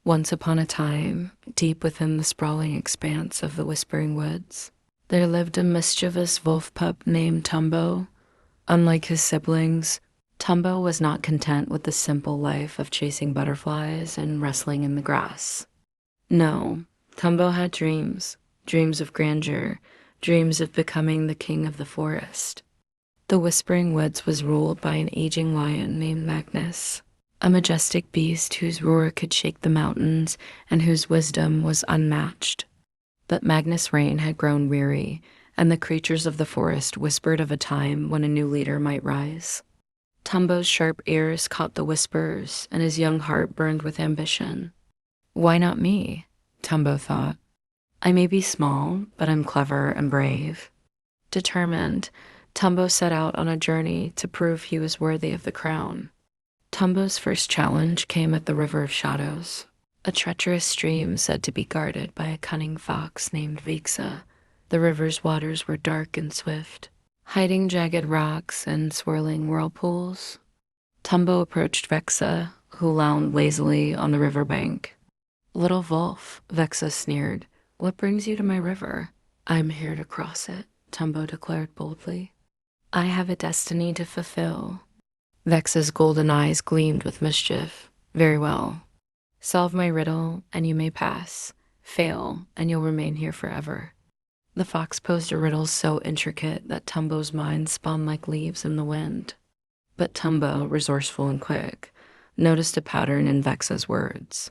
Once upon a time, deep within the sprawling expanse of the Whispering Woods, there lived a mischievous wolf pup named Tumbo. Unlike his siblings, Tumbo was not content with the simple life of chasing butterflies and wrestling in the grass. No, Tumbo had dreams, dreams of grandeur, dreams of becoming the king of the forest. The Whispering Woods was ruled by an aging lion named Magnus, a majestic beast whose roar could shake the mountains and whose wisdom was unmatched. But Magnus' reign had grown weary, and the creatures of the forest whispered of a time when a new leader might rise. Tumbo's sharp ears caught the whispers, and his young heart burned with ambition. Why not me? Tumbo thought. I may be small, but I'm clever and brave. Determined, Tumbo set out on a journey to prove he was worthy of the crown. Tumbo's first challenge came at the River of Shadows, a treacherous stream said to be guarded by a cunning fox named Vexa. The river's waters were dark and swift, hiding jagged rocks and swirling whirlpools. Tumbo approached Vexa, who lounged lazily on the riverbank. Little wolf, Vexa sneered. What brings you to my river? I'm here to cross it, Tumbo declared boldly. I have a destiny to fulfill. Vexa's golden eyes gleamed with mischief. Very well. Solve my riddle, and you may pass. Fail, and you'll remain here forever. The fox posed a riddle so intricate that Tumbo's mind spun like leaves in the wind. But Tumbo, resourceful and quick, noticed a pattern in Vexa's words.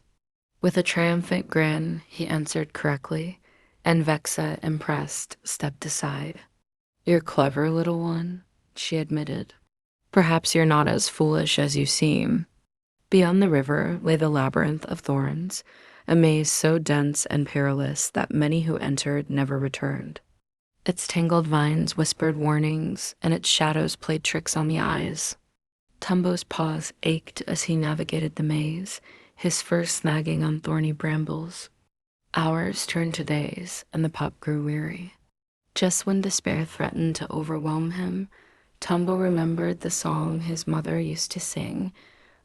With a triumphant grin, he answered correctly, and Vexa, impressed, stepped aside. You're clever, little one, she admitted. Perhaps you're not as foolish as you seem. Beyond the river lay the labyrinth of thorns, a maze so dense and perilous that many who entered never returned. Its tangled vines whispered warnings, and its shadows played tricks on the eyes. Tumbo's paws ached as he navigated the maze, his fur snagging on thorny brambles. Hours turned to days, and the pup grew weary. Just when despair threatened to overwhelm him, Tumbo remembered the song his mother used to sing,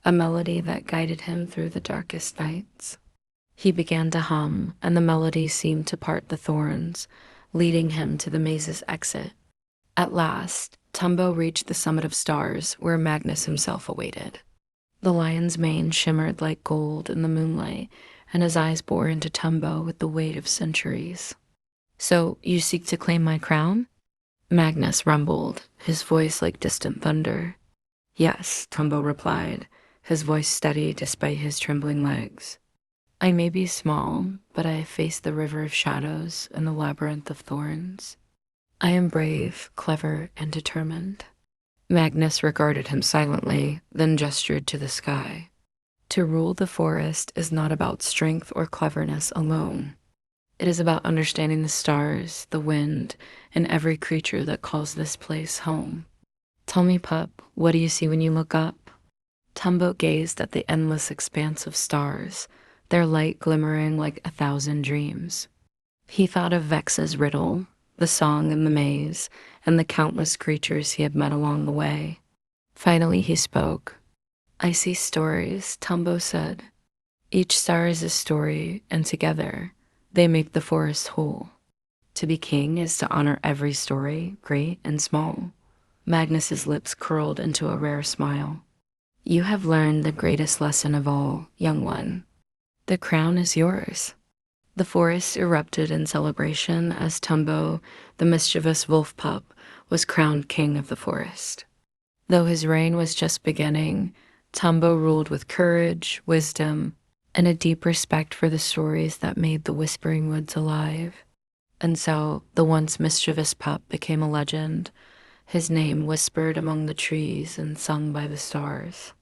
a melody that guided him through the darkest nights. He began to hum, and the melody seemed to part the thorns, leading him to the maze's exit. At last, Tumbo reached the summit of stars, where Magnus himself awaited. The lion's mane shimmered like gold in the moonlight, and his eyes bore into Tumbo with the weight of centuries. So, you seek to claim my crown? Magnus rumbled, his voice like distant thunder. Yes, Tumbo replied, his voice steady despite his trembling legs. I may be small, but I have faced the river of shadows and the labyrinth of thorns. I am brave, clever, and determined. Magnus regarded him silently, then gestured to the sky. To rule the forest is not about strength or cleverness alone. It is about understanding the stars, the wind, and every creature that calls this place home. Tell me, pup, what do you see when you look up? Tumbo gazed at the endless expanse of stars, their light glimmering like 1,000 dreams. He thought of Vexa's riddle, the song in the maze, and the countless creatures he had met along the way. Finally he spoke. I see stories, Tumbo said. Each star is a story, and together, they make the forest whole. To be king is to honor every story, great and small. Magnus's lips curled into a rare smile. You have learned the greatest lesson of all, young one. The crown is yours. The forest erupted in celebration as Tumbo, the mischievous wolf pup, was crowned king of the forest. Though his reign was just beginning, Tumbo ruled with courage, wisdom, and a deep respect for the stories that made the Whispering Woods alive. And so, the once mischievous pup became a legend, his name whispered among the trees and sung by the stars.